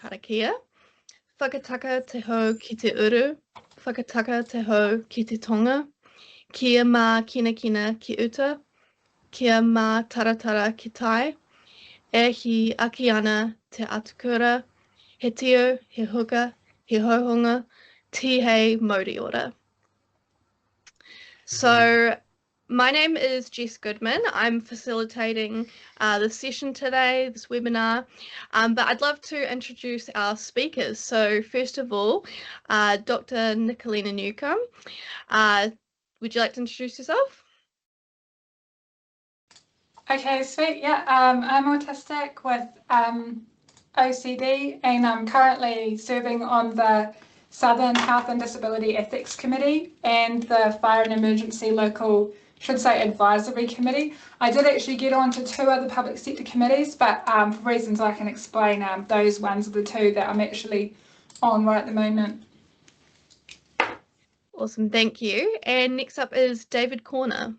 karakia. Whakataka te hau ki te uru. Whakataka te hau ki te tonga. Kia mā kina kina ki uta. Kia mā taratara ki tai. E hi aki ana te atukura. He tio, he huka, he hohonga. Tihei mauri ora. So, my name is Jess Goodman. I'm facilitating the session today, this webinar, but I'd love to introduce our speakers. So first of all, Dr. Nicolina Newcomb, would you like to introduce yourself? Okay, sweet. Yeah, I'm autistic with OCD, and I'm currently serving on the Southern Health and Disability Ethics Committee and the Fire and Emergency Local, Advisory Committee. I did actually get on to 2 other public sector committees, but for reasons I can explain, those ones are the 2 that I'm actually on right at the moment. Awesome, thank you. And next up is David Corner.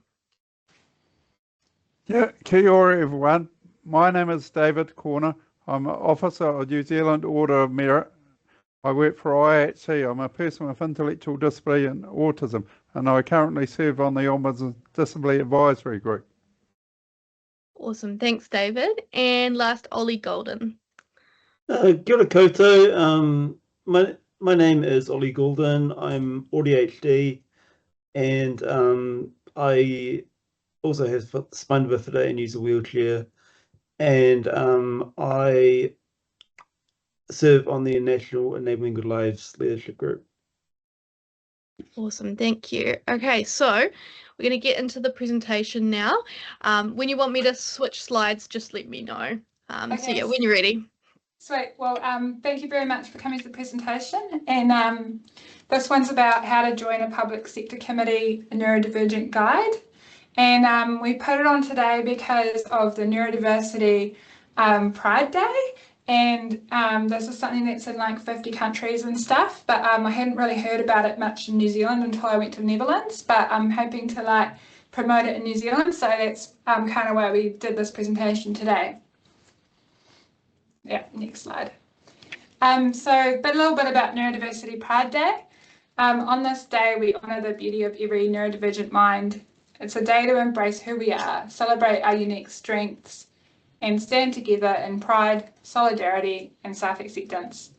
Yeah, kia ora everyone. My name is David Corner. I'm an officer of New Zealand Order of Merit. I work for IHC. I'm a person with intellectual disability and autism, and I currently serve on the Ombudsman Disability Advisory Group. Awesome, thanks David. And last, Ollie Golden. Kia ora koutou. My name is Ollie Golden. I'm ADHD, and I also have spina bifida and use a wheelchair, and I serve on the National Enabling Good Lives Leadership Group. Awesome, thank you. Okay, so we're going to get into the presentation now. When you want me to switch slides, just let me know. Okay. So yeah, when you're ready. Sweet. Well, thank you very much for coming to the presentation. And this one's about how to join a public sector committee, a neurodivergent guide. And we put it on today because of the Neurodiversity Pride Day. And this is something that's in like 50 countries and stuff, but I hadn't really heard about it much in New Zealand until I went to the Netherlands, but I'm hoping to like promote it in New Zealand. So that's kind of why we did this presentation today. Yeah, next slide. So a little bit about Neurodiversity Pride Day. On this day, we honour the beauty of every neurodivergent mind. It's a day to embrace who we are, celebrate our unique strengths, and stand together in pride, solidarity, and self-acceptance.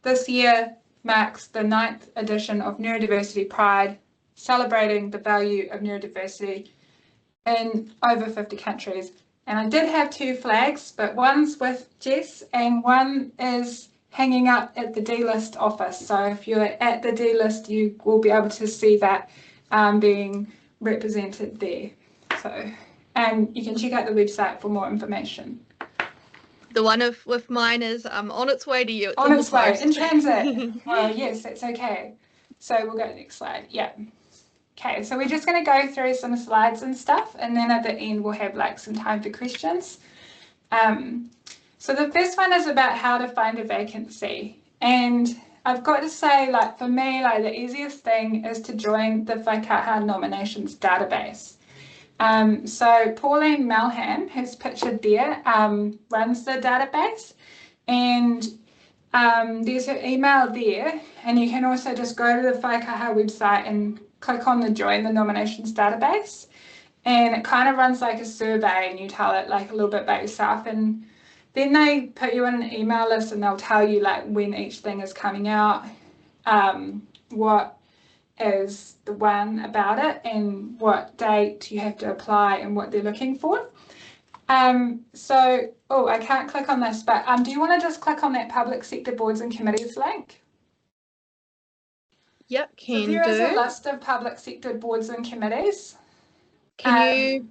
This year marks the 9th edition of Neurodiversity Pride, celebrating the value of neurodiversity in over 50 countries. And I did have 2 flags, but one's with Jess and one is hanging up at the D-List office. So if you're at the D-List, you will be able to see that being represented there. So, and you can check out the website for more information. The one with mine is on its way to you. It's on its way, post. in transit. Oh, yes, that's okay. So we'll go to the next slide. Yeah. Okay, so we're just going to go through some slides and stuff, and then at the end we'll have like some time for questions. So the first one is about how to find a vacancy, and I've got to say, like for me, like the easiest thing is to join the Whaikaha nominations database. So Pauline Malham, who's pictured there, runs the database, and there's her email there, and you can also just go to the Whaikaha website and click on the join the nominations database, and it kind of runs like a survey, and you tell it like a little bit about yourself, and then they put you on an email list, and they'll tell you like when each thing is coming out, what is the one about it, and what date you have to apply and what they're looking for. Oh, I can't click on this, but do you want to just click on that public sector boards and committees link? Yep, can do. So there is a list of public sector boards and committees. Can you,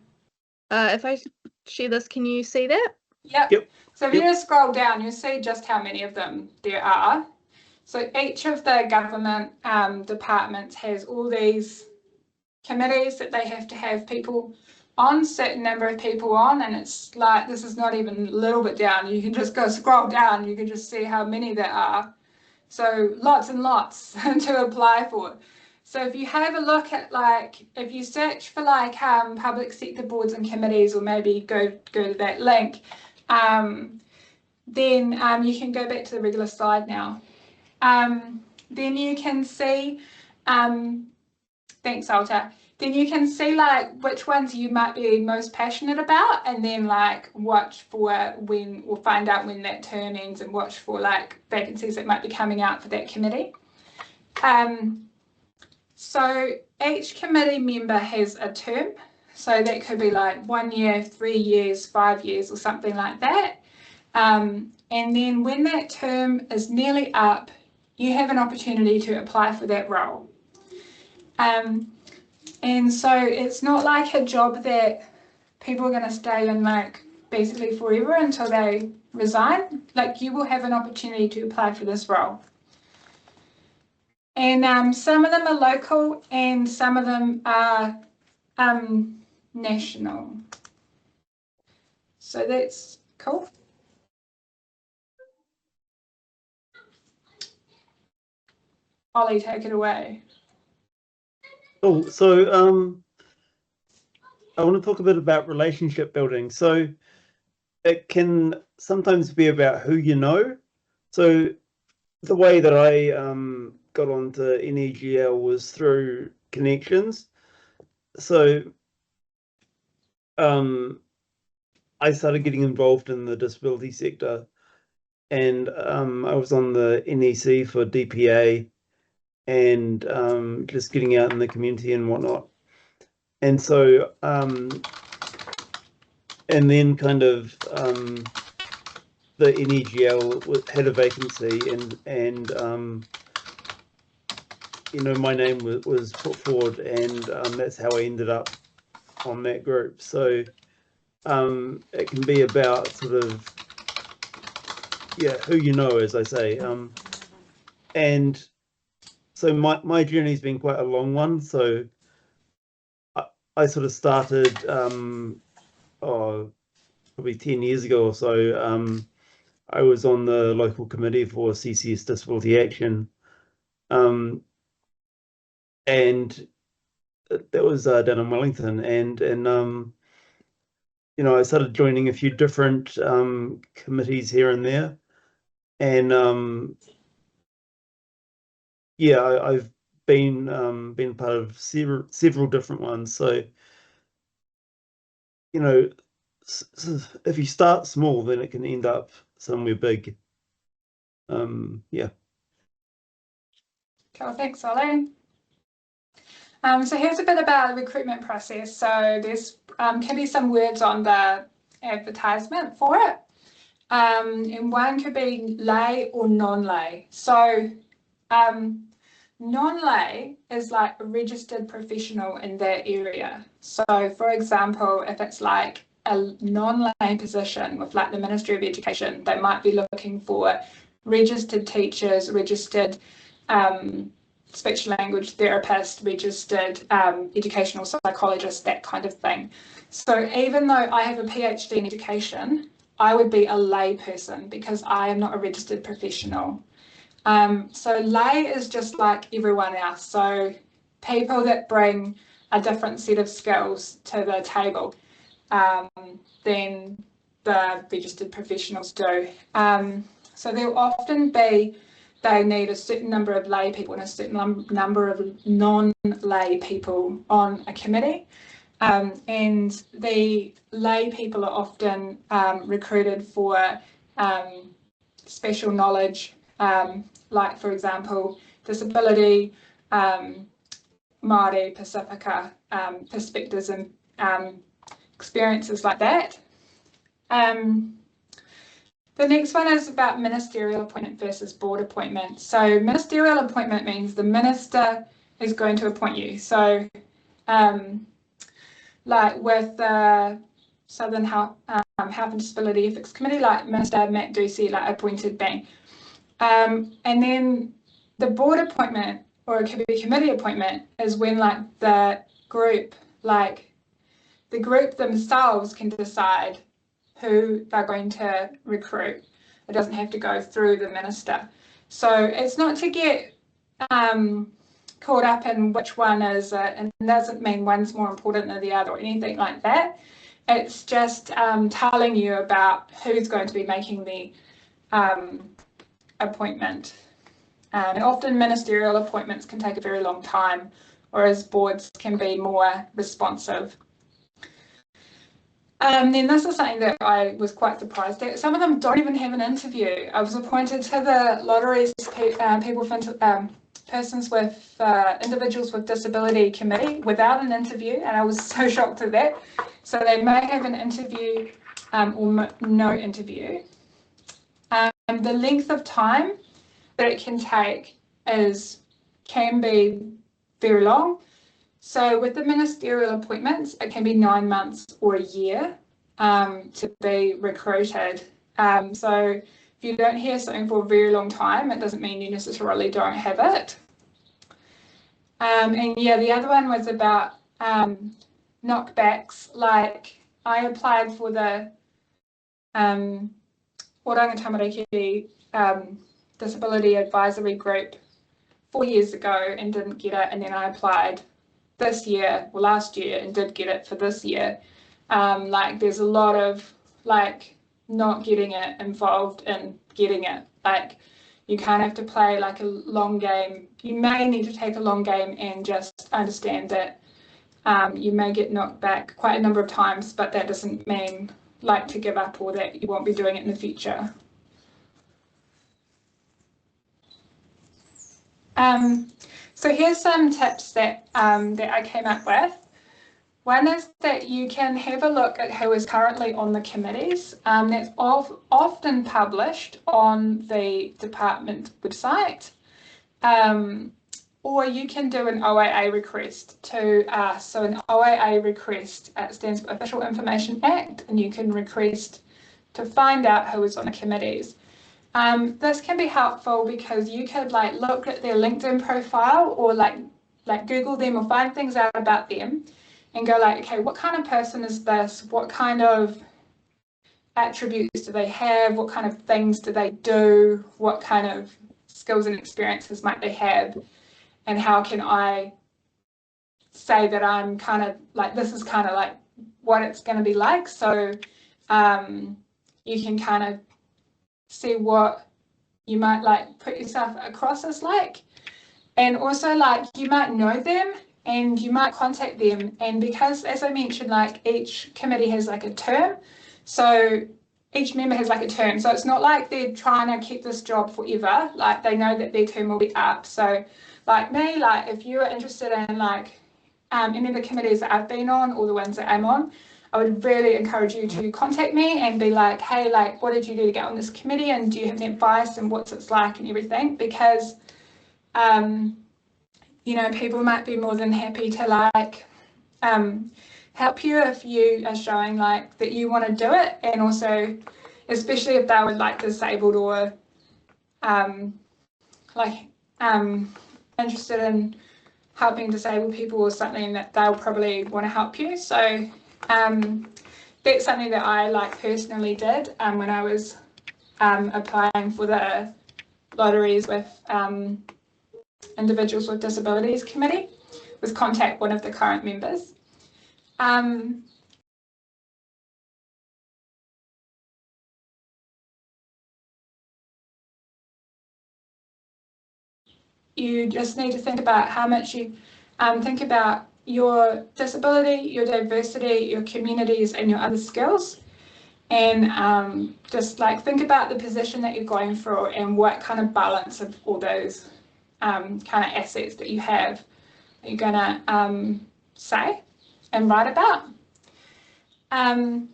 if I share this, can you see that? Yep. So if you just scroll down, you'll see just how many of them there are. So each of the government departments has all these committees that they have to have people on, certain number of people on, and it's like, this is not even a little bit down. You can just go scroll down, you can just see how many there are. So lots and lots to apply for. So if you have a look at like, if you search for like public sector boards and committees, or maybe go to that link, then you can go back to the regular slide now. Then you can see, thanks Alta, then you can see like which ones you might be most passionate about, and then like watch for when, or find out when that term ends, and watch for like vacancies that might be coming out for that committee. So each committee member has a term, so that could be like 1 year, 3 years, 5 years, or something like that. And then when that term is nearly up, you have an opportunity to apply for that role. And so it's not like a job that people are going to stay in like basically forever until they resign. Like, you will have an opportunity to apply for this role. And some of them are local and some of them are national. So that's cool. Ollie, take it away. Oh, so I want to talk a bit about relationship building. So it can sometimes be about who you know. So the way that I got onto NEGL was through connections. So I started getting involved in the disability sector, and I was on the NEC for DPA, and just getting out in the community and whatnot. And so and then kind of the NEGL had a vacancy, and you know, my name was put forward, and that's how I ended up on that group. So it can be about sort of, yeah, who you know, as I say. And so my journey's been quite a long one. So I sort of started probably 10 years ago or so. I was on the local committee for CCS Disability Action, and that was down in Wellington, and you know, I started joining a few different committees here and there, and yeah, I've been part of several different ones. So, you know, if you start small, then it can end up somewhere big. Yeah. Cool, thanks, Ollie. So here's a bit about the recruitment process. So there's can be some words on the advertisement for it. And one could be lay or non-lay. So non-lay is like a registered professional in that area. So for example, if it's like a non-lay position with like the Ministry of Education, they might be looking for registered teachers, registered speech language therapist, registered educational psychologist, that kind of thing. So even though I have a PhD in education, I would be a lay person because I am not a registered professional. So lay is just like everyone else. So people that bring a different set of skills to the table than the registered professionals do. So there'll often be, they need a certain number of lay people and a certain number of non-lay people on a committee. And the lay people are often recruited for special knowledge, like for example, disability, Māori, Pacifica, perspectives and experiences like that. The next one is about ministerial appointment versus board appointment. So ministerial appointment means the minister is going to appoint you. So like with the Southern Health and Disability Ethics Committee, like Minister Matt Ducey like appointed me. And then the board appointment, or it could be a committee appointment, is when like the group themselves can decide who they're going to recruit. It doesn't have to go through the minister. So it's not to get caught up in which one is, and it doesn't mean one's more important than the other or anything like that. It's just telling you about who's going to be making the appointment. Often ministerial appointments can take a very long time, whereas boards can be more responsive. Then this is something that I was quite surprised at. Some of them don't even have an interview. I was appointed to the lotteries persons with individuals with disability committee without an interview, and I was so shocked at that. So they may have an interview or no interview. The length of time that it can take can be very long. So with the ministerial appointments, it can be 9 months or a year to be recruited. So if you don't hear something for a very long time, it doesn't mean you necessarily don't have it. And yeah, the other one was about knockbacks. Like I applied for the Oranga Tamariki Disability Advisory Group 4 years ago and didn't get it, and then I applied this year or last year and did get it for this year. Like there's a lot of like not getting it involved in getting it. Like you kind of have to play like a long game. You may need to take a long game and just understand that you may get knocked back quite a number of times, but that doesn't mean like to give up or that you won't be doing it in the future. So here's some tips that I came up with. One is that you can have a look at who is currently on the committees. That's often published on the department website. Or you can do an OAA request to us. So an OAA request stands for Official Information Act, and you can request to find out who is on the committees. This can be helpful because you could like look at their LinkedIn profile or like Google them or find things out about them and go like, okay, what kind of person is this? What kind of attributes do they have? What kind of things do they do? What kind of skills and experiences might they have? And how can I say that I'm kind of like, this is kind of like what it's going to be like. So you can kind of see what you might like put yourself across as like, and also like you might know them and you might contact them, and because as I mentioned, like each committee has like a term, so each member has like a term, so it's not like they're trying to keep this job forever, like they know that their term will be up. So like me, like if you're interested in like any of the committees that I've been on or the ones that I'm on, I would really encourage you to contact me and be like, hey, like, what did you do to get on this committee? And do you have any advice and what's it's like and everything? Because, you know, people might be more than happy to like help you if you are showing like that you want to do it. And also, especially if they were like disabled or interested in helping disabled people or something, that they'll probably want to help you. So that's something that I like personally did when I was applying for the lotteries with Individuals with Disabilities Committee, was contact one of the current members. You just need to think about how much you think about your disability, your diversity, your communities, and your other skills. And just like think about the position that you're going through and what kind of balance of all those kind of assets that you have that you're going to say and write about. And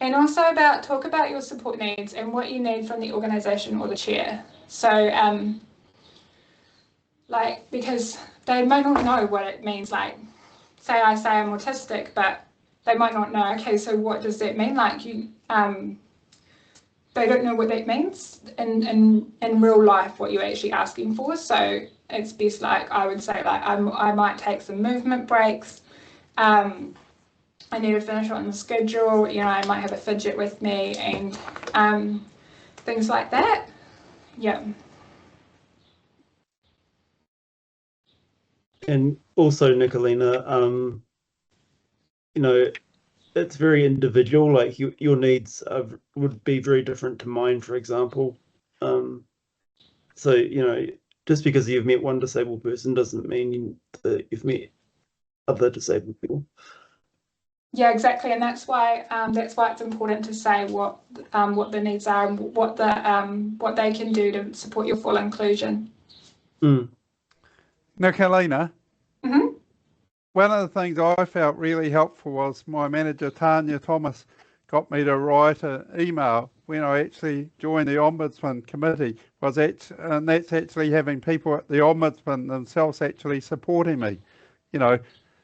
also talk about your support needs and what you need from the organisation or the chair. So like, because they might not know what it means, like say I say I'm autistic, but they might not know, okay, so what does that mean? Like you, they don't know what that means in real life, what you're actually asking for. So it's best, like I would say, like I might take some movement breaks. I need to finish on the schedule. You know, I might have a fidget with me and things like that. Yeah. And also, Nicolina, you know, it's very individual. Like your needs would be very different to mine, for example. So just because you've met one disabled person doesn't mean that you've met other disabled people. Yeah, exactly, and that's why it's important to say what the needs are and what they can do to support your full inclusion. Now, Kalina, Mm-hmm. one of the things I felt really helpful was my manager, Tanya Thomas, got me to write an email when I actually joined the Ombudsman Committee, and that's actually having people at the Ombudsman themselves actually supporting me,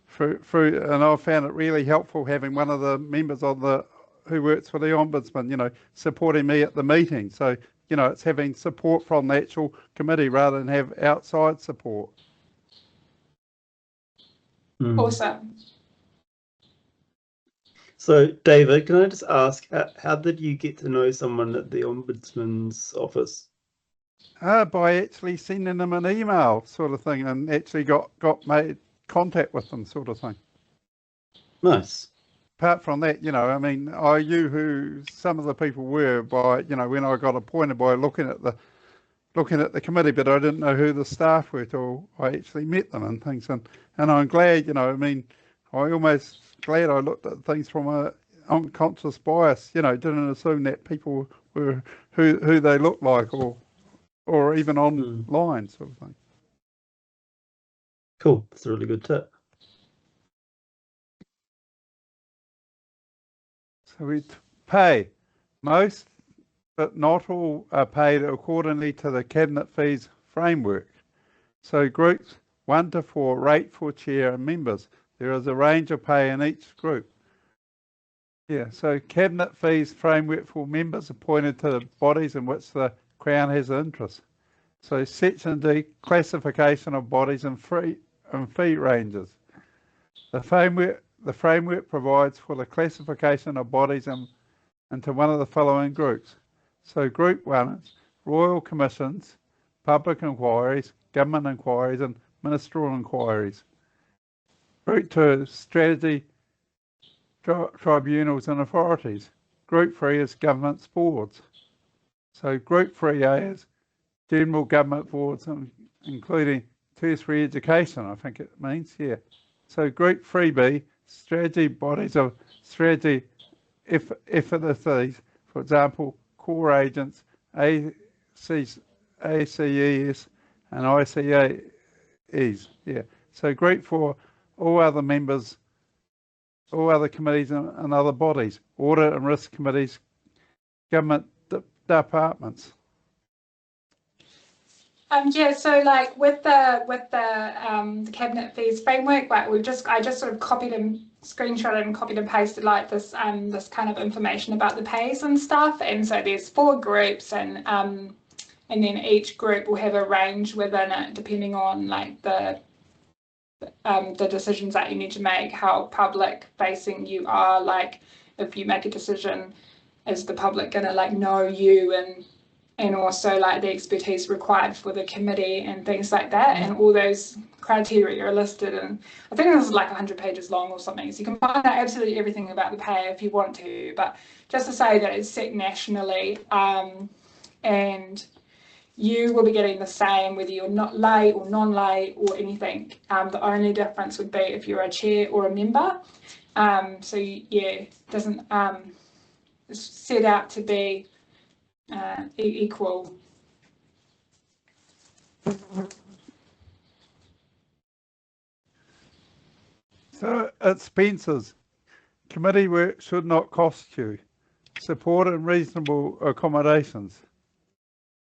through, and I found it really helpful having one of the members who works for the Ombudsman, supporting me at the meeting. So, it's having support from the actual committee rather than have outside support. Awesome. So, David, can I just ask, how did you get to know someone at the Ombudsman's office? By actually sending them an email sort of thing, and actually got made contact with them sort of thing. Nice. Apart from that, I mean, I knew who some of the people were by, when I got appointed, by looking at the committee, but I didn't know who the staff were till I actually met them and things. And I'm glad, I mean, I almost glad I looked at things from a unconscious bias, didn't assume that people were who they looked like or even online sort of thing. Cool. That's a really good tip. So we pay. Most, but not all, are paid accordingly to the Cabinet fees framework. So groups 1 to 4 rate for chair and members. There is a range of pay in each group. Yeah, so Cabinet fees framework for members appointed to the bodies in which the Crown has an interest. So Section D, classification of bodies and fee ranges. The framework provides for the classification of bodies into one of the following groups. So Group 1 is Royal Commissions, Public Inquiries, Government Inquiries and Ministerial Inquiries. Group 2 is Strategy, Tribunals and Authorities. Group 3 is Government's Boards. So Group 3A is General Government Boards, including tertiary education, I think it means, yeah. So Group 3B, strategy bodies of strategy efficacies, for example, core agents, ACES and ICAEs, yeah. So Group 4, all other members, all other committees and other bodies, audit and risk committees, government departments. Yeah, so like with the Cabinet fees framework, like I just sort of copied and screenshotted and copied and pasted like this kind of information about the pays and stuff. And so there's 4 groups, and then each group will have a range within it depending on like the decisions that you need to make, how public facing you are. Like if you make a decision, is the public gonna like know you, and also like the expertise required for the committee and things like that, and all those criteria are listed. And I think this is like 100 pages long or something, so you can find out absolutely everything about the pay if you want to, but just to say that it's set nationally, and you will be getting the same whether you're not lay or non-lay or anything. The only difference would be if you're a chair or a member. So yeah, it doesn't it's set out to be equal. So expenses. Committee work should not cost you. Support and reasonable accommodations.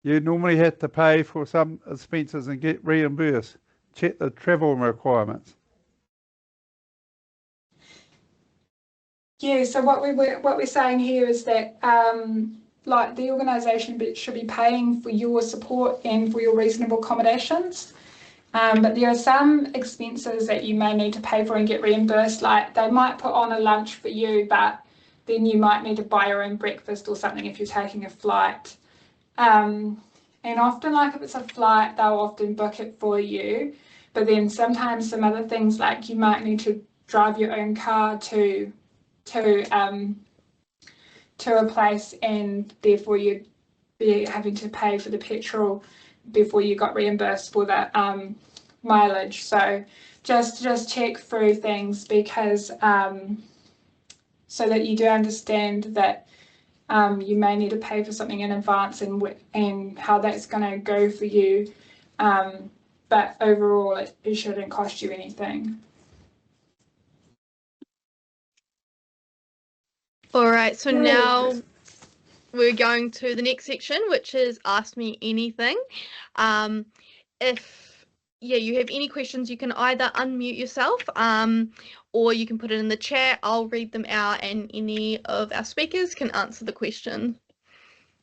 You normally have to pay for some expenses and get reimbursed. Check the travel requirements. Yeah, so what we're saying here is that like the organisation should be paying for your support and for your reasonable accommodations. But there are some expenses that you may need to pay for and get reimbursed. Like they might put on a lunch for you, but then you might need to buy your own breakfast or something if you're taking a flight. And often, like if it's a flight, they'll often book it for you. But then sometimes some other things, like you might need to drive your own car to to a place, and therefore you'd be having to pay for the petrol before you got reimbursed for the mileage. So just check through things, because so that you do understand that you may need to pay for something in advance, and how that's going to go for you. But overall, it shouldn't cost you anything. All right, so now we're going to the next section, which is Ask Me Anything. If you have any questions, you can either unmute yourself or you can put it in the chat. I'll read them out and any of our speakers can answer the question.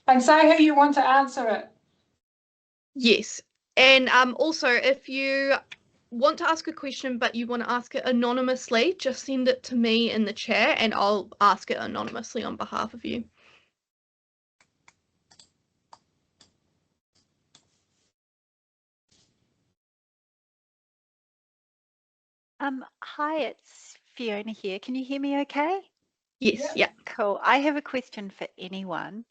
And say who you want to answer it. Yes, and also if you want to ask a question but you want to ask it anonymously, just send it to me in the chat and I'll ask it anonymously on behalf of you. Hi, it's Fiona here. Can you hear me okay? Yes, yeah. Cool. I have a question for anyone.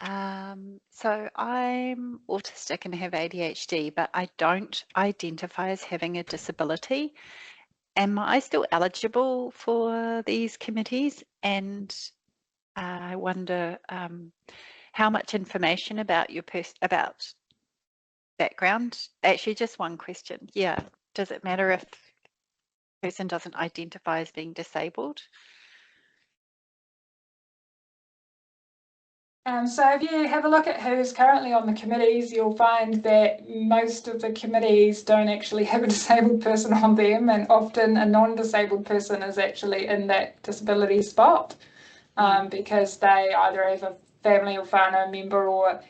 So I'm autistic and have ADHD, but I don't identify as having a disability. Am I still eligible for these committees? And I wonder how much information about your about background. Actually, just one question. Yeah. Does it matter if the person doesn't identify as being disabled? So if you have a look at who's currently on the committees, you'll find that most of the committees don't actually have a disabled person on them, and often a non-disabled person is actually in that disability spot, because they either have a family or whānau member, or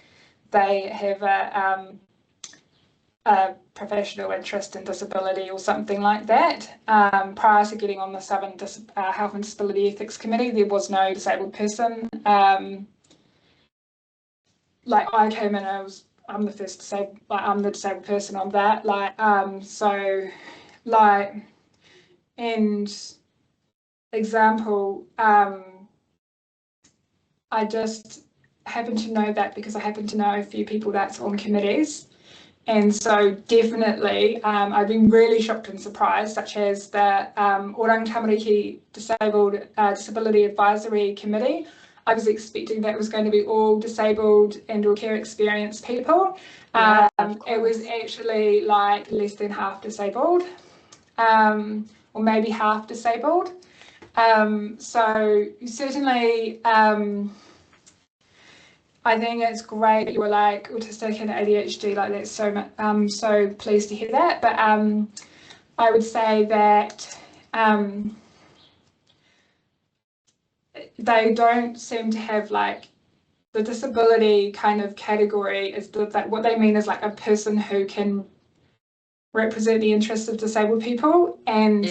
they have a professional interest in disability or something like that. Prior to getting on the Southern Health and Disability Ethics Committee, there was no disabled person. Like I came in, I'm the first disabled, like I'm the disabled person on that. And example, I just happen to know that because I happen to know a few people that's on committees. And so definitely, I've been really shocked and surprised, such as the Orang Tamariki Disability Advisory Committee. I was expecting that was going to be all disabled and or care experienced people. It was actually like less than half disabled, or maybe half disabled. So certainly, I think it's great that you were like autistic and ADHD, like that's so much. I'm so pleased to hear that. But I would say that they don't seem to have like the disability kind of category is that what they mean is like a person who can represent the interests of disabled people. And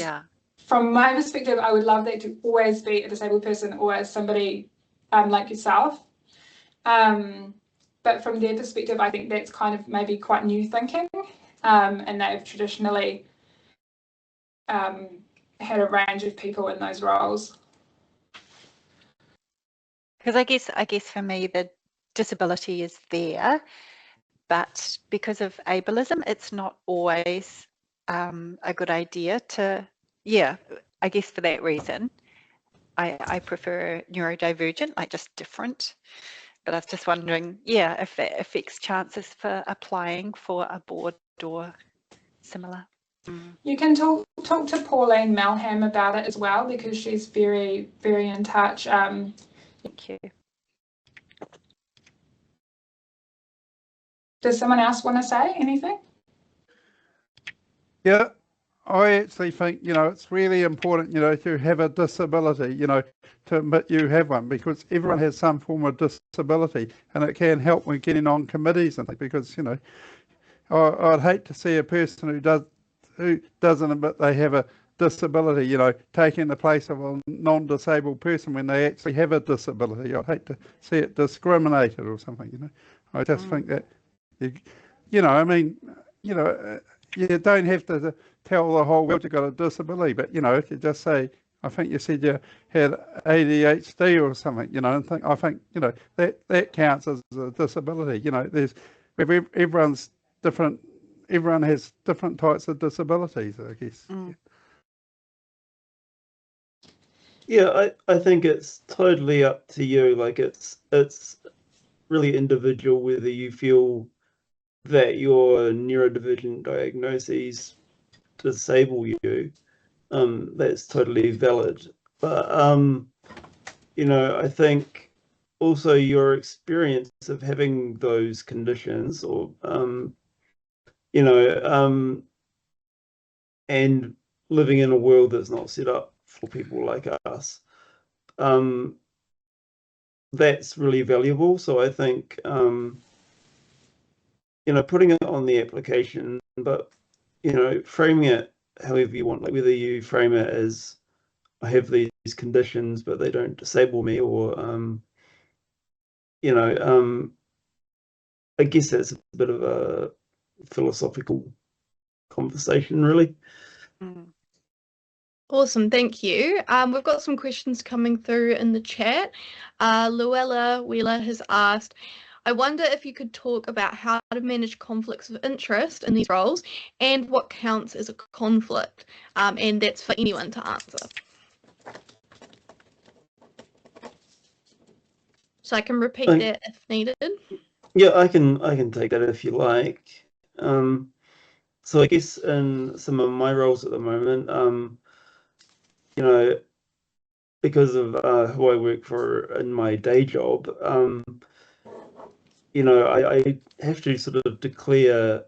from my perspective, I would love that to always be a disabled person or somebody like yourself. But from their perspective, I think that's kind of maybe quite new thinking, and they've traditionally had a range of people in those roles. Because I guess for me the disability is there, but because of ableism, it's not always a good idea to. I guess for that reason, I prefer neurodivergent, like just different. But I was just wondering, if that affects chances for applying for a board or similar. You can talk to Pauline Malham about it as well, because she's very, very in touch. Thank you. Does someone else want to say anything? Yeah, I actually think, it's really important, to have a disability, to admit you have one, because everyone has some form of disability, and it can help when getting on committees and things, because, I'd hate to see a person who doesn't admit they have a disability, taking the place of a non-disabled person when they actually have a disability. I'd hate to see it discriminated or something, I just think that, you don't have to tell the whole world you've got a disability, but, if you just say, I think you said you had ADHD or something, you know, and I think, you know, that counts as a disability. You know, everyone's different. Everyone has different types of disabilities, I guess. Yeah, I think it's totally up to you. Like it's really individual whether you feel that your neurodivergent diagnoses disable you. That's totally valid. But you know, I think also your experience of having those conditions, or you know, and living in a world that's not set up for people like us, that's really valuable. So I think you know, putting it on the application, but you know, framing it however you want, like whether you frame it as I have these conditions but they don't disable me, or you know, I guess that's a bit of a philosophical conversation, really. Awesome, thank you. We've got some questions coming through in the chat. Luella Wheeler has asked, I wonder if you could talk about how to manage conflicts of interest in these roles and what counts as a conflict, and that's for anyone to answer. So I can repeat that if needed. Yeah, I can take that if you like. So I guess in some of my roles at the moment, you know, because of who I work for in my day job, you know, I have to sort of declare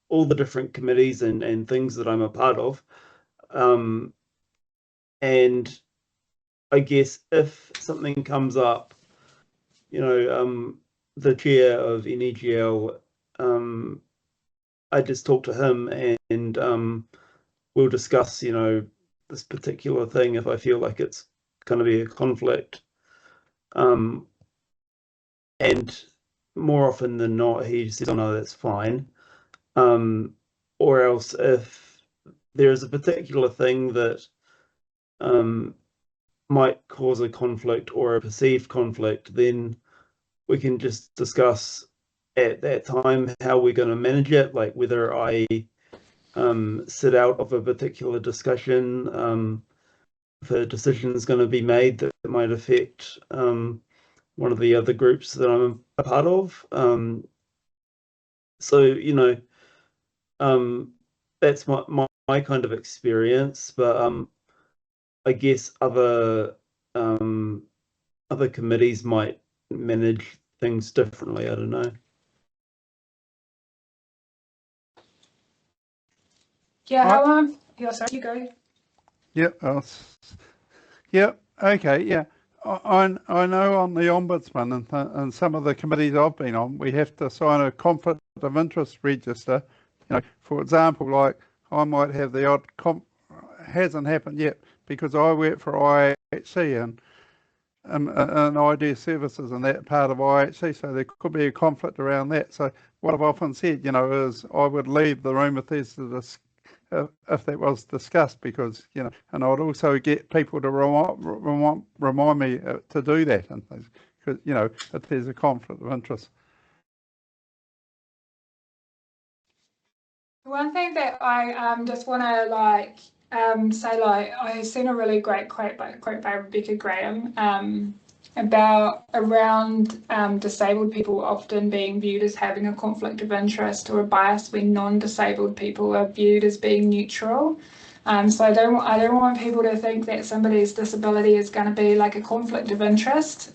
all the different committees and things that I'm a part of. And I guess if something comes up, you know, the chair of NEGL, I just talk to him and we'll discuss, you know, this particular thing if I feel like it's going to be a conflict. And more often than not, he says, oh, no, that's fine. Or else if there is a particular thing that might cause a conflict or a perceived conflict, then we can just discuss at that time how we're going to manage it, like whether I sit out of a particular discussion, if a decision is going to be made that might affect one of the other groups that I'm a part of. So, you know, that's my kind of experience, but I guess other committees might manage things differently. I don't know. Yeah, yeah, sorry, you go. Yep. Yep. Okay. Yeah. I know on the Ombudsman and some of the committees I've been on, we have to sign a conflict of interest register. You know, for example, like I might have the odd hasn't happened yet because I work for IHC and I do services in that part of IHC, so there could be a conflict around that. So what I've often said, you know, is I would leave the room if there's if that was discussed, because, you know, and I'd also get people to remind me to do that and things, because, you know, if there's a conflict of interest. One thing that I just want to say, like, I've seen a really great quote by Rebecca Graham about around disabled people often being viewed as having a conflict of interest or a bias when non-disabled people are viewed as being neutral. So I don't want people to think that somebody's disability is going to be like a conflict of interest.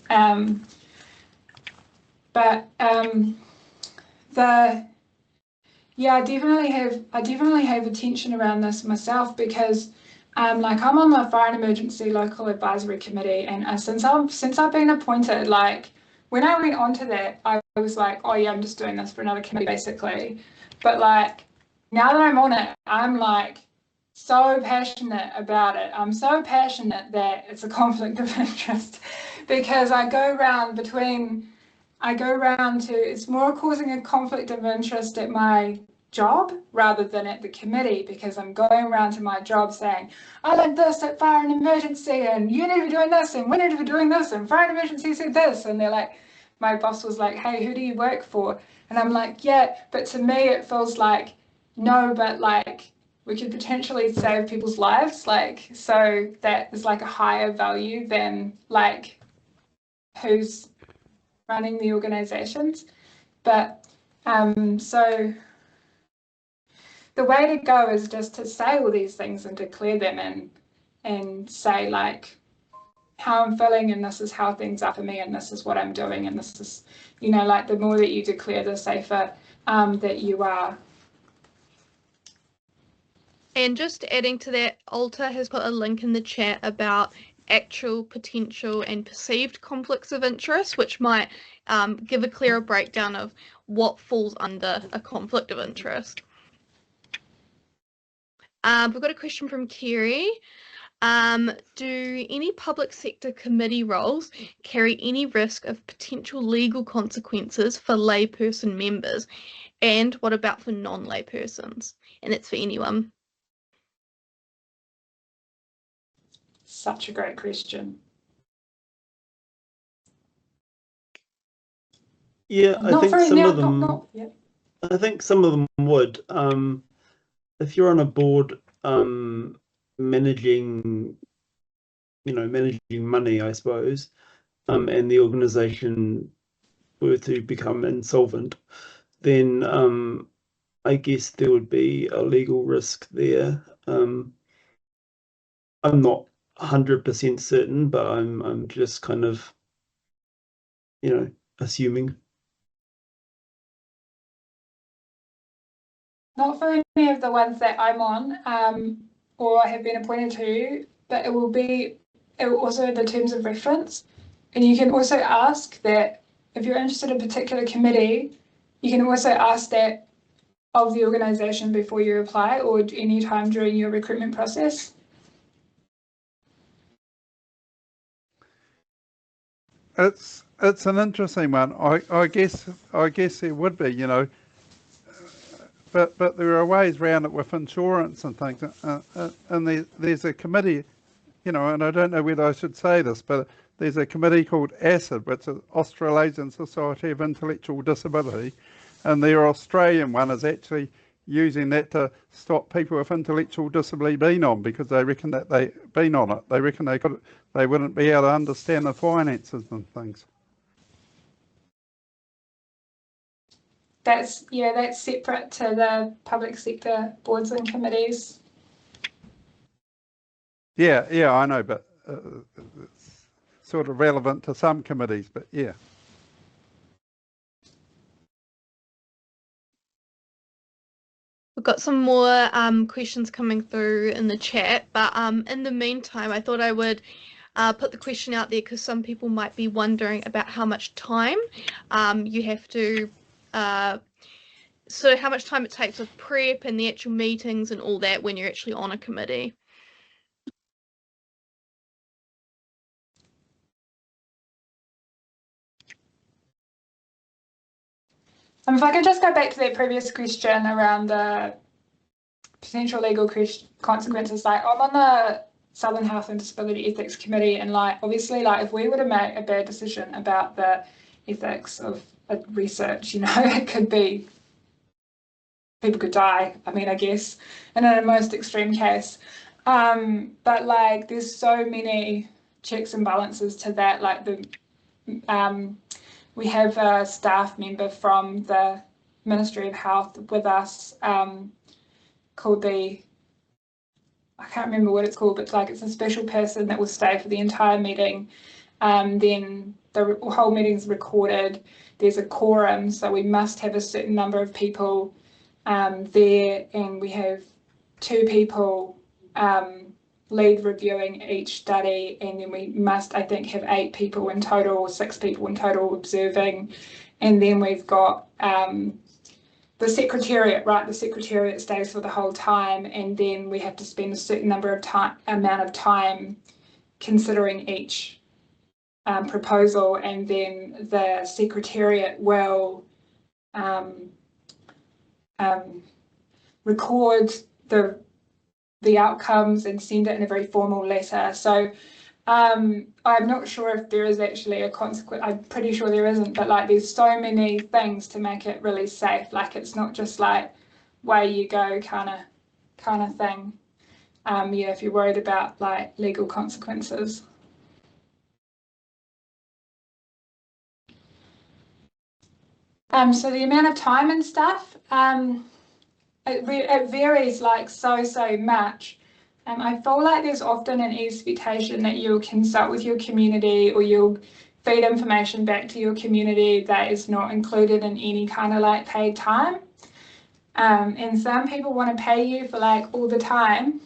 Yeah, I definitely have a tension around this myself, because like I'm on the Fire and Emergency Local Advisory Committee, and since I've been appointed, like when I went onto that, I was like, oh yeah, I'm just doing this for another committee basically. But like now that I'm on it, I'm like so passionate about it. I'm so passionate that it's a conflict of interest, because I go around to, it's more causing a conflict of interest at my job rather than at the committee, because I'm going around to my job saying, I learned this at fire and emergency, and you need to be doing this, and we need to be doing this, and fire and emergency said this, and they're like, my boss was like, hey, who do you work for? And I'm like, yeah, but to me it feels like, no, but like we could potentially save people's lives, like, so that is like a higher value than like who's running the organizations. But so the way to go is just to say all these things and declare them, and say like how I'm feeling, and this is how things are for me, and this is what I'm doing, and this is, you know, like the more that you declare, the safer that you are. And just adding to that, Alta has put a link in the chat about actual, potential, and perceived conflicts of interest, which might give a clearer breakdown of what falls under a conflict of interest. We've got a question from Kerry. Do any public sector committee roles carry any risk of potential legal consequences for layperson members? And what about for non-laypersons? And it's for anyone. Such a great question. Yeah, I think some of them. Yeah. I think some of them would. If you're on a board managing money, I suppose, and the organisation were to become insolvent, then I guess there would be a legal risk there. I'm not 100% certain, but I'm just kind of, assuming. Not for any of the ones that I'm on or have been appointed to, but it will also the terms of reference. And you can also ask that if you're interested in a particular committee, you can also ask that of the organisation before you apply, or any time during your recruitment process. It's an interesting one. I guess it would be, you know, but there are ways around it with insurance and things. And there's a committee, you know, and I don't know whether I should say this, but there's a committee called ACID, which is Australasian Society of Intellectual Disability, and their Australian one is actually using that to stop people with intellectual disability being on, because they reckon that they been on it. They reckon they wouldn't be able to understand the finances and things. That's separate to the public sector boards and committees. Yeah, I know, but it's sort of relevant to some committees, but yeah. We've got some more questions coming through in the chat, but in the meantime, I thought I would put the question out there because some people might be wondering about how much time you have to, so how much time it takes with prep and the actual meetings and all that when you're actually on a committee. If I could just go back to that previous question around the potential legal consequences, like I'm on the Southern Health and Disability Ethics Committee, and like obviously like if we were to make a bad decision about the ethics of research, you know, it could be people could die, I mean, I guess, and in a most extreme case. But like there's so many checks and balances to that, like we have a staff member from the Ministry of Health with us called I can't remember what it's called, but like it's a special person that will stay for the entire meeting. Then the whole meeting's recorded. There's a quorum, so we must have a certain number of people there, and we have 2 people lead reviewing each study, and then we must, I think, have 8 people in total, or 6 people in total observing, and then we've got the secretariat, right? The secretariat stays for the whole time, and then we have to spend a certain number of amount of time considering each proposal, and then the secretariat will record the outcomes and send it in a very formal letter. So I'm not sure if there is actually a consequence. I'm pretty sure there isn't, but like there's so many things to make it really safe. Like it's not just like way you go kind of thing. Yeah, if you're worried about like legal consequences. So the amount of time and stuff, it varies like so much. I feel like there's often an expectation that you'll consult with your community or you'll feed information back to your community that is not included in any kind of like paid time. And some people want to pay you for like all the time,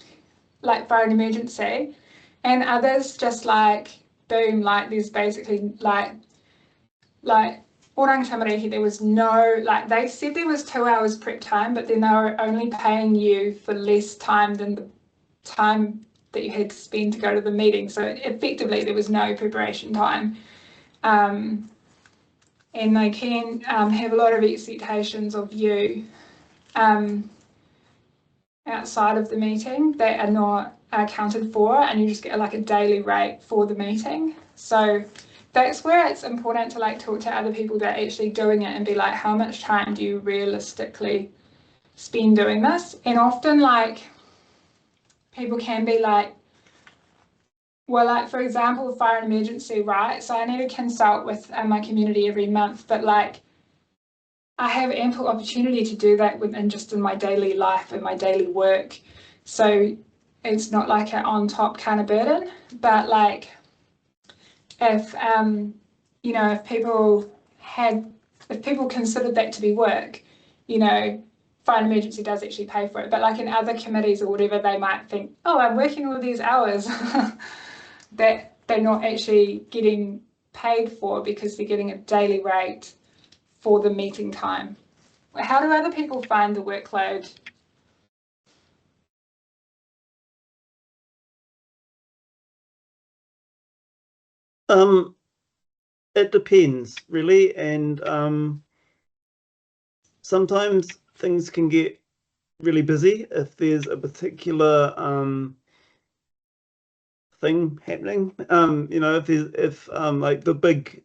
like for an emergency, and others just like boom, like there's basically like Orang Tamariki, there was no, like they said there was 2 hours prep time, but then they were only paying you for less time than the time that you had to spend to go to the meeting. So effectively there was no preparation time. And they can have a lot of expectations of you outside of the meeting that are not accounted for, and you just get like a daily rate for the meeting. So that's where it's important to like talk to other people that are actually doing it and be like, how much time do you realistically spend doing this? And often like people can be like, well, like for example, fire and emergency, right? So I need to consult with my community every month, but like I have ample opportunity to do that within just in my daily life and my daily work. So it's not like an on top kind of burden, but like if you know, if people considered that to be work, you know, fire and emergency does actually pay for it. But like in other committees or whatever, they might think, oh, I'm working all these hours that they're not actually getting paid for because they're getting a daily rate for the meeting time. How do other people find the workload? It depends really, and sometimes things can get really busy if there's a particular thing happening. You know, if like the big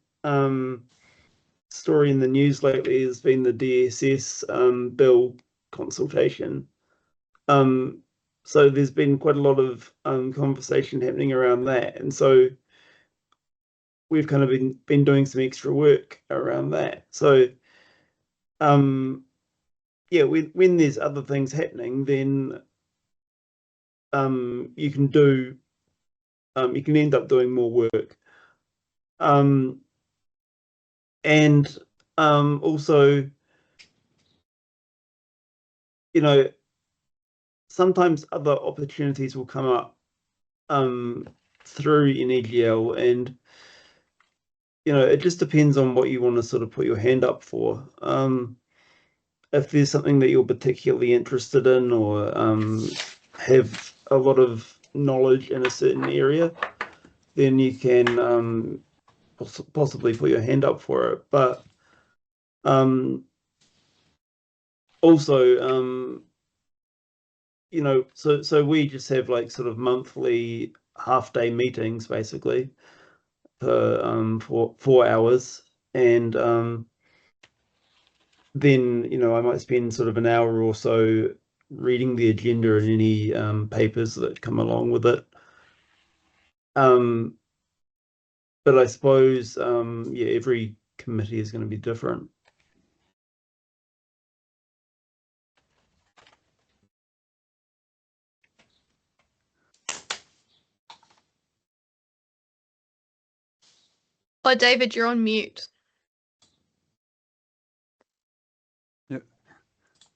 story in the news lately has been the DSS bill consultation. So there's been quite a lot of conversation happening around that, and so we've kind of been doing some extra work around that. So yeah, when there's other things happening, then you can end up doing more work. And also, you know, sometimes other opportunities will come up through NEGL, and you know, it just depends on what you want to sort of put your hand up for. If there's something that you're particularly interested in or have a lot of knowledge in a certain area, then you can possibly put your hand up for it. But also, you know, so we just have like sort of monthly half-day meetings basically for 4 hours, and then, you know, I might spend sort of an hour or so reading the agenda and any papers that come along with it. But I suppose, yeah, every committee is going to be different. Oh, David, you're on mute. Yeah.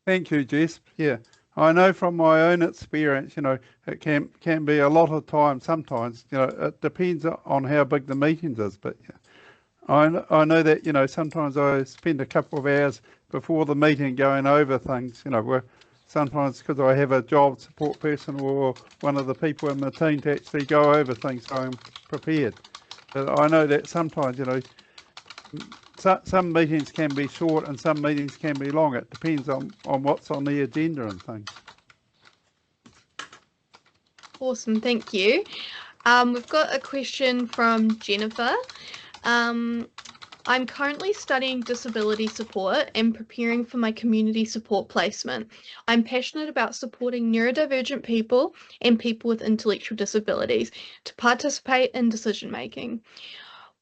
Thank you, Jess. Yeah, I know from my own experience, you know, it can be a lot of time sometimes. You know, it depends on how big the meetings is, but yeah, I know that, you know, sometimes I spend a couple of hours before the meeting going over things, you know, where sometimes because I have a job support person or one of the people in the team to actually go over things so I'm prepared. But I know that sometimes, you know, some meetings can be short and some meetings can be long. It depends on what's on the agenda and things. Awesome, thank you. We've got a question from Jennifer. I'm currently studying disability support and preparing for my community support placement. I'm passionate about supporting neurodivergent people and people with intellectual disabilities to participate in decision making.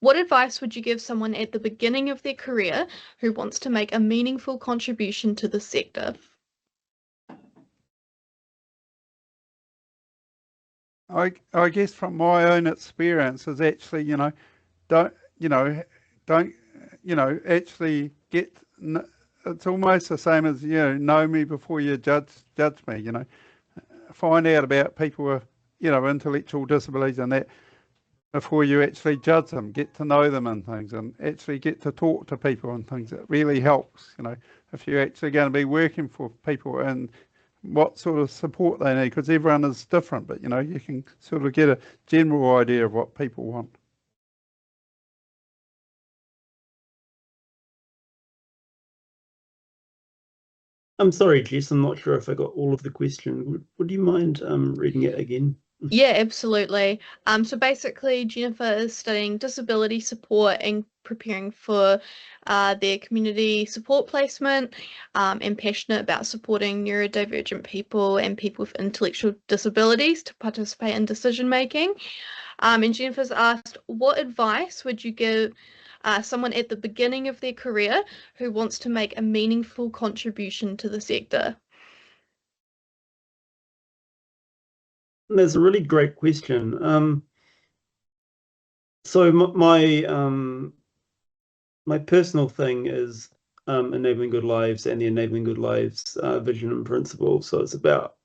What advice would you give someone at the beginning of their career who wants to make a meaningful contribution to the sector? I guess from my own experience is actually, don't actually get, it's almost the same as, know me before you judge me, find out about people with, intellectual disabilities and that before you actually judge them, get to know them and things, and actually get to talk to people and things. It really helps, if you're actually going to be working for people and what sort of support they need, because everyone is different, but you can sort of get a general idea of what people want. I'm sorry, Jess, I'm not sure if I got all of the question. Would you mind reading it again? Yeah, absolutely. So basically, Jennifer is studying disability support and preparing for their community support placement, and passionate about supporting neurodivergent people and people with intellectual disabilities to participate in decision making. And Jennifer's asked, what advice would you give someone at the beginning of their career who wants to make a meaningful contribution to the sector? That's a really great question. So my personal thing is enabling good lives and the enabling good lives vision and principle. So it's about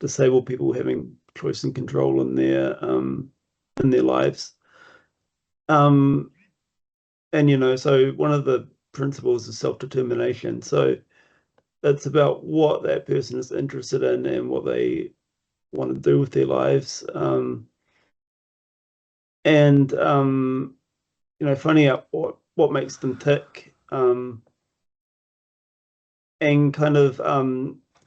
disabled people having choice and control in their lives. And so one of the principles is self-determination. So it's about what that person is interested in and what they want to do with their lives. And finding out what makes them tick, and kind of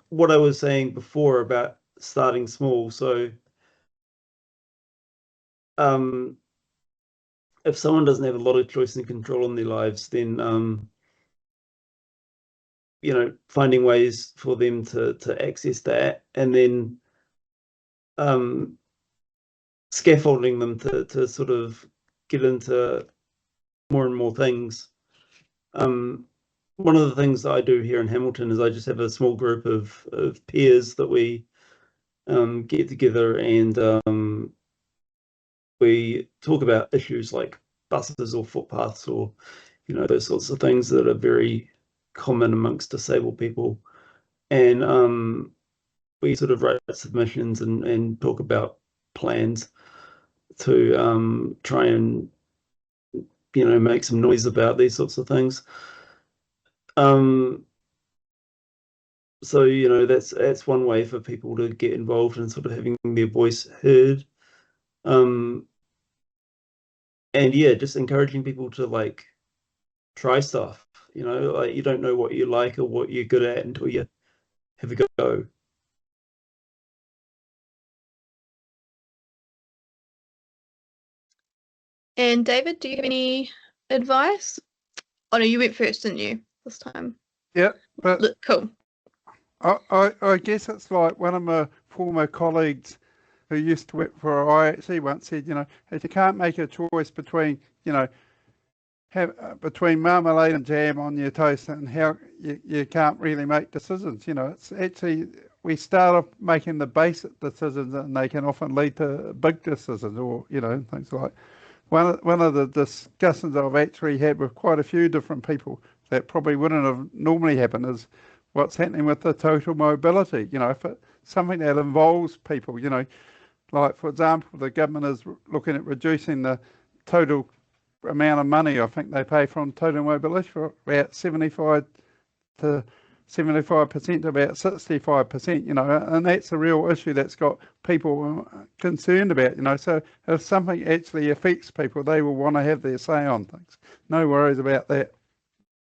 what I was saying before about starting small. So if someone doesn't have a lot of choice and control in their lives, then finding ways for them to access that, and then scaffolding them to sort of get into more and more things. One of the things that I do here in Hamilton is I just have a small group of peers that we get together and we talk about issues like buses or footpaths or those sorts of things that are very common amongst disabled people, and we sort of write submissions and talk about plans to try and make some noise about these sorts of things. So that's one way for people to get involved in sort of having their voice heard. And yeah, just encouraging people to try stuff. You don't know what you like or what you're good at until you have a go. And David, do you have any advice? Oh no, you went first, didn't you, this time? Yeah, but Cool. I guess it's like one of my former colleagues who used to work for IHC once said, if you can't make a choice between, between marmalade and jam on your toast, and how you can't really make decisions. It's actually, we start off making the basic decisions and they can often lead to big decisions, or things like one of the discussions I've actually had with quite a few different people that probably wouldn't have normally happened is what's happening with the total mobility. If it's something that involves people, like for example, the government is looking at reducing the total amount of money I think they pay from total mobility for about 75 to 75% to about 65%, you know, and that's a real issue that's got people concerned about, you know. So if something actually affects people, they will want to have their say on things. No worries about that.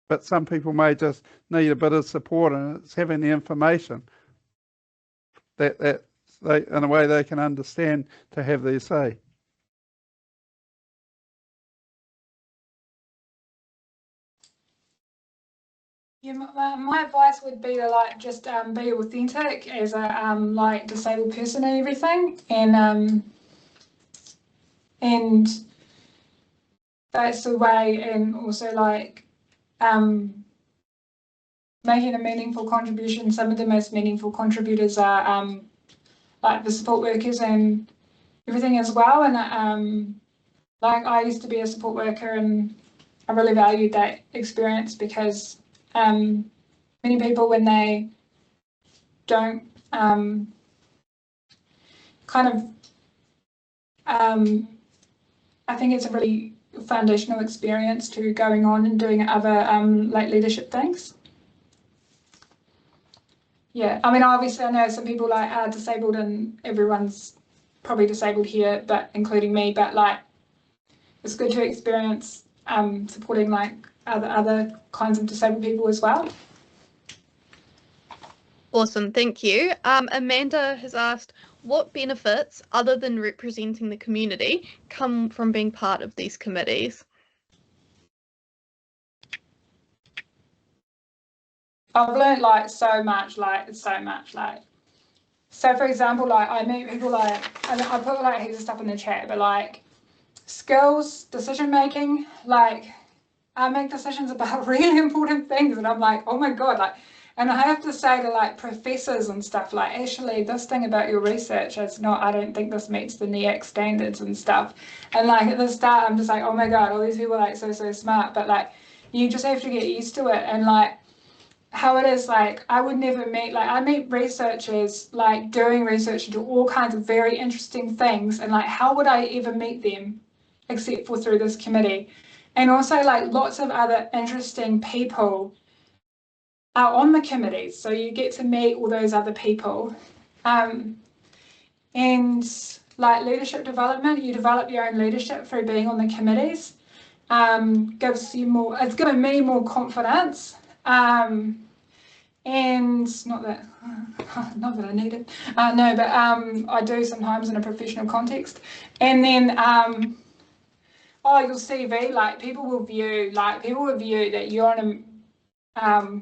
But some people may just need a bit of support, and it's having the information that they, in a way, they can understand to have their say. Yeah, my advice would be to like just be authentic as a like disabled person and everything, and that's the way, and also like making a meaningful contribution. Some of the most meaningful contributors are like the support workers and everything as well. And like I used to be a support worker, and I really valued that experience because many people, when they don't I think it's a really foundational experience to going on and doing other like leadership things. Yeah, I mean, obviously I know some people like are disabled, and everyone's probably disabled here, but including me, but like it's good to experience supporting like other kinds of disabled people as well. Awesome, thank you. Amanda has asked, what benefits, other than representing the community, come from being part of these committees? I've learned like so much. So for example, like I meet people like, and I put like heaps of stuff in the chat, but like skills, decision making, like I make decisions about really important things, and I'm like, oh my god, like, and I have to say to like professors and stuff, like, actually this thing about your research is not, I don't think this meets the NEAC standards and stuff. And like at the start I'm just like, oh my god, all these people are like so smart, but like you just have to get used to it. And like how it is, like I would never meet, like I meet researchers like doing research into all kinds of very interesting things, and like how would I ever meet them except for through this committee? And also like lots of other interesting people are on the committees, so you get to meet all those other people. And like leadership development, you develop your own leadership through being on the committees. Gives you more, it's given me more confidence. And not that I need it, no, but I do sometimes in a professional context. And then oh, your CV, like people will view that you're on a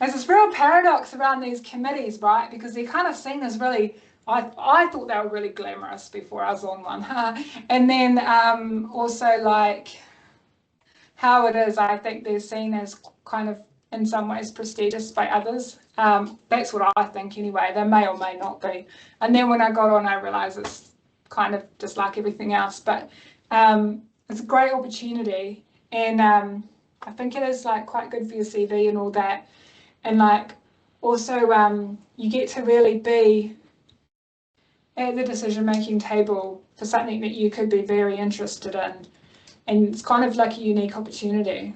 there's this real paradox around these committees, right? Because they're kind of seen as really, I thought they were really glamorous before I was on one. And then also like how it is, I think they're seen as kind of in some ways prestigious by others. That's what I think anyway. They may or may not be. And then when I got on, I realised it's kind of just like everything else. But it's a great opportunity, and I think it is like quite good for your CV and all that. And like also you get to really be at the decision-making table for something that you could be very interested in, and it's kind of like a unique opportunity.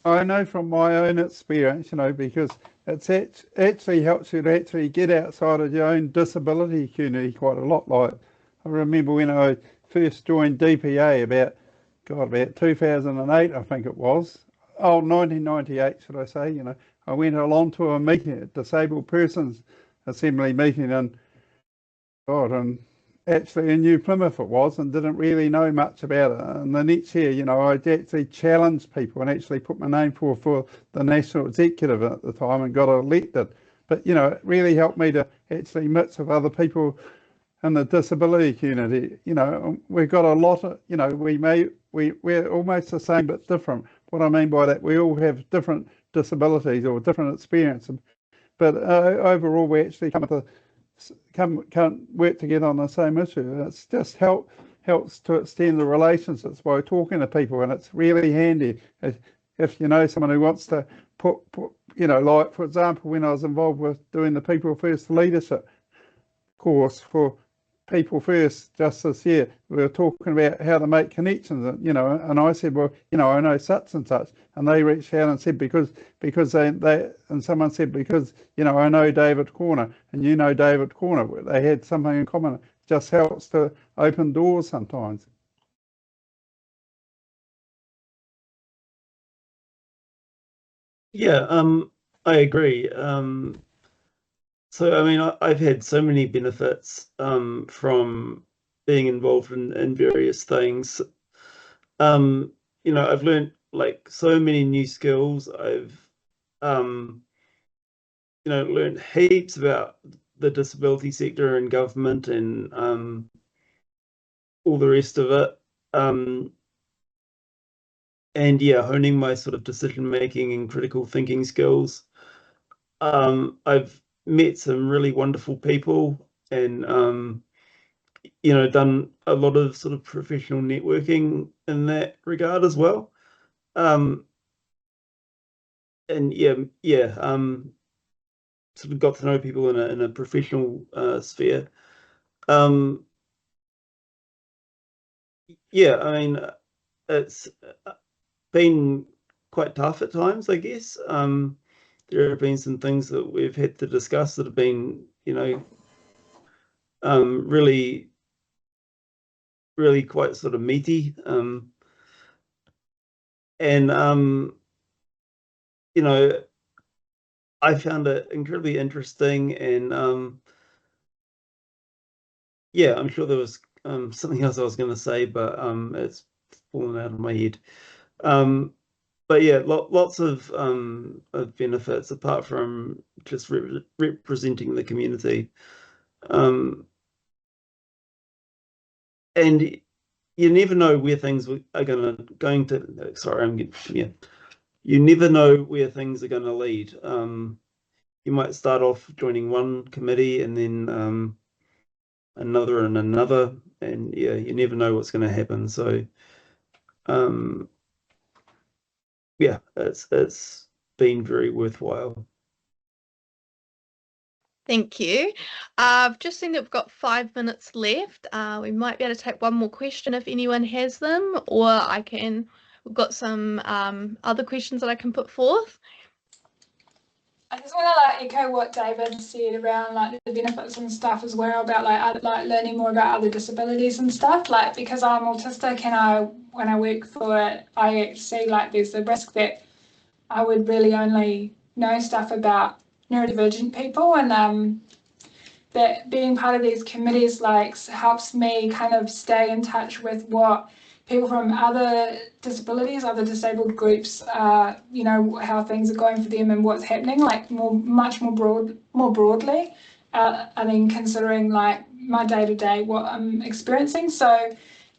I know from my own experience, you know, because it's actually helps you to actually get outside of your own disability community quite a lot. Like I remember when I first joined DPA about 2008, I think it was. Oh, 1998, should I say? You know, I went along to a meeting, a disabled persons assembly meeting, and actually in New Plymouth it was, and didn't really know much about it. And the next year, you know, I actually challenged people and actually put my name for the national executive at the time and got elected. But, you know, it really helped me to actually mix with other people in the disability community. You know, we've got a lot of, you know, we're almost the same but different. What I mean by that, we all have different disabilities or different experiences, but overall we actually come work together on the same issue. It's just helps to extend the relationships by talking to people, and it's really handy if you know someone who wants to put you know, like for example, when I was involved with doing the People First Leadership course for People First just this year, we were talking about how to make connections, and I said, well, I know such and such, and they reached out and said because they and someone said because I know David Corner and you know David Corner, they had something in common. It just helps to open doors sometimes. Yeah, I agree. So, I mean, I've had so many benefits from being involved in various things. I've learned like so many new skills. I've learned heaps about the disability sector and government and all the rest of it. And yeah, honing my sort of decision making and critical thinking skills. I've met some really wonderful people and done a lot of sort of professional networking in that regard as well. And sort of got to know people in a professional sphere. Yeah, I mean, it's been quite tough at times, I guess. There have been some things that we've had to discuss that have been, really, really quite sort of meaty. And I found it incredibly interesting, and yeah, I'm sure there was something else I was going to say, but it's fallen out of my head. But yeah, lots of benefits apart from just representing the community. And you never know where things are going to. Sorry, You never know where things are going to lead. You might start off joining one committee and then another and another, and yeah, you never know what's going to happen. So, yeah, it's been very worthwhile. Thank you. I've just seen that we've got 5 minutes left. We might be able to take one more question if anyone has them, or we've got some other questions that I can put forth. I just want to echo what David said around the benefits and stuff as well about learning more about other disabilities and stuff. Because I'm autistic and when I work for IHC, there's the risk that I would really only know stuff about neurodivergent people, and that being part of these committees helps me kind of stay in touch with what people from other disabilities, other disabled groups, how things are going for them and what's happening, much more broadly. I mean, considering my day-to-day, what I'm experiencing. So,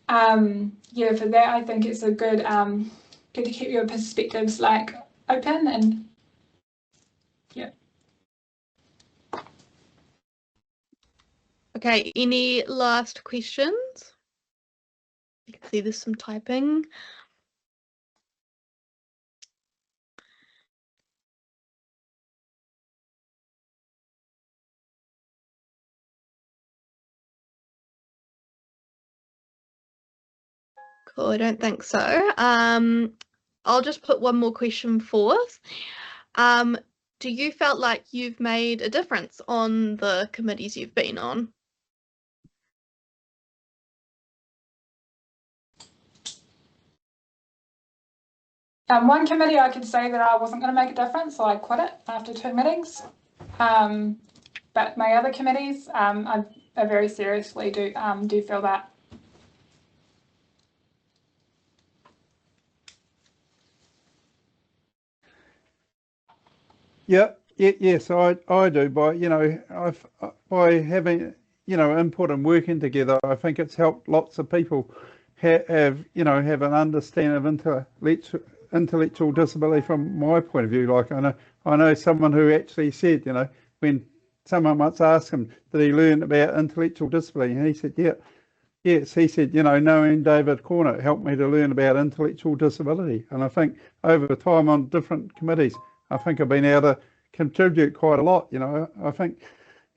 yeah, for that, I think it's a good to keep your perspectives open and yeah. Okay, any last questions? You can see there's some typing. Cool, I don't think so. I'll just put one more question forth. Do you felt like you've made a difference on the committees you've been on? One committee I could say that I wasn't going to make a difference, so I quit it after 2 meetings. But my other committees, I very seriously do feel that. Yes, I do. By having input and working together, I think it's helped lots of people have an understanding of intellectual disability from my point of view. I know someone who actually said, when someone once asked him, did he learn about intellectual disability, and he said, yes. He said, knowing David Corner helped me to learn about intellectual disability. And I think over time on different committees, I think I've been able to contribute quite a lot. I think,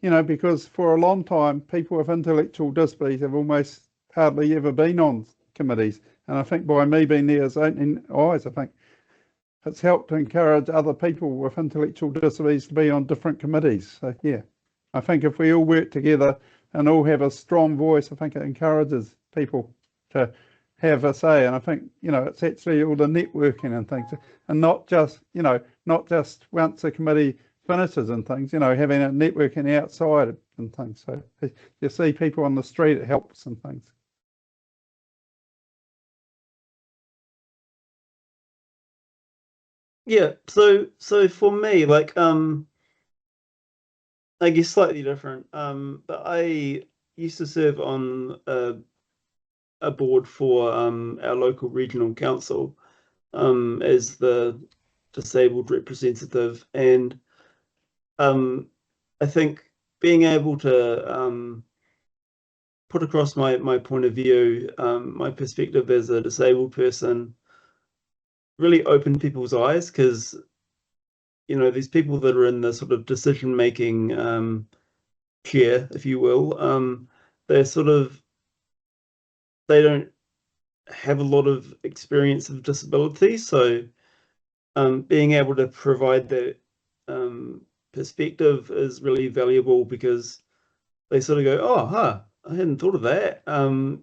you know, because for a long time, people with intellectual disabilities have almost hardly ever been on committees. And I think by me being there as opening eyes, I think it's helped to encourage other people with intellectual disabilities to be on different committees. So, yeah, I think if we all work together and all have a strong voice, I think it encourages people to have a say. And I think, you know, it's actually all the networking and things, and not just, you know, not just once a committee finishes and things, you know, having a networking outside and things. So you see people on the street, it helps and things. Yeah, so for me, like I guess slightly different. But I used to serve on a board for our local regional council as the disabled representative, and I think being able to put across my point of view, my perspective as a disabled person, really opened people's eyes, because you know, these people that are in the sort of decision-making chair, if you will, they're sort of, they don't have a lot of experience of disability. So being able to provide that perspective is really valuable, because they sort of go, oh, huh, I hadn't thought of that. And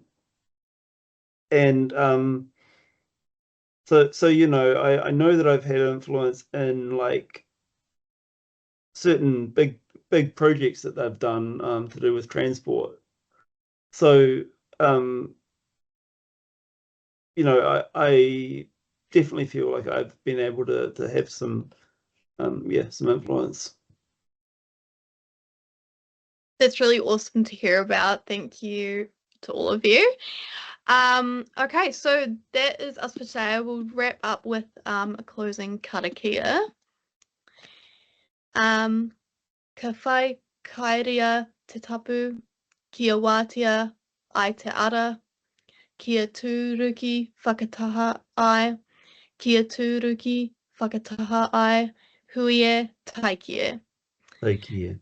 so you know, I know that I've had influence in like certain big projects that they've done to do with transport. So you know, I definitely feel like I've been able to have some some influence. That's really awesome to hear about. Thank you to all of you. Okay, so that is us for today. We'll wrap up with a closing karakia. Ka whai kairia te tapu, kia wātia ai te ara, kia tūruki whakataha ai, kia tūruki whakataha ai, huie taikie. Thank you.